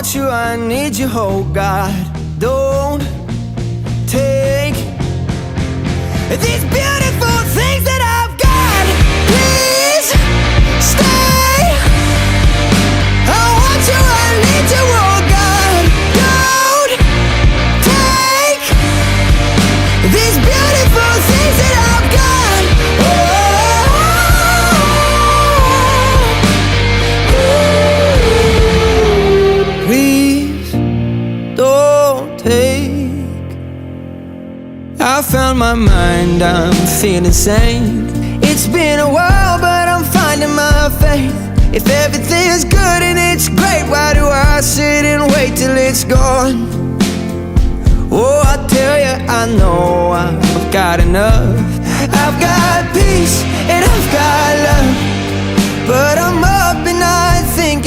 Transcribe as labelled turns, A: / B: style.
A: want you, I need you, oh God. Don't take these beautiful things that I've got. Please stay. I want you, I need you, oh God. Don't take these beautiful things that I've got. Please don't take. I found my mind, I'm feeling sane. It's been a while, but I'm finding my faith. If everything's good and it's great, why do I sit and wait till it's gone? Oh, I tell you, I know I've got enough. I've got peace.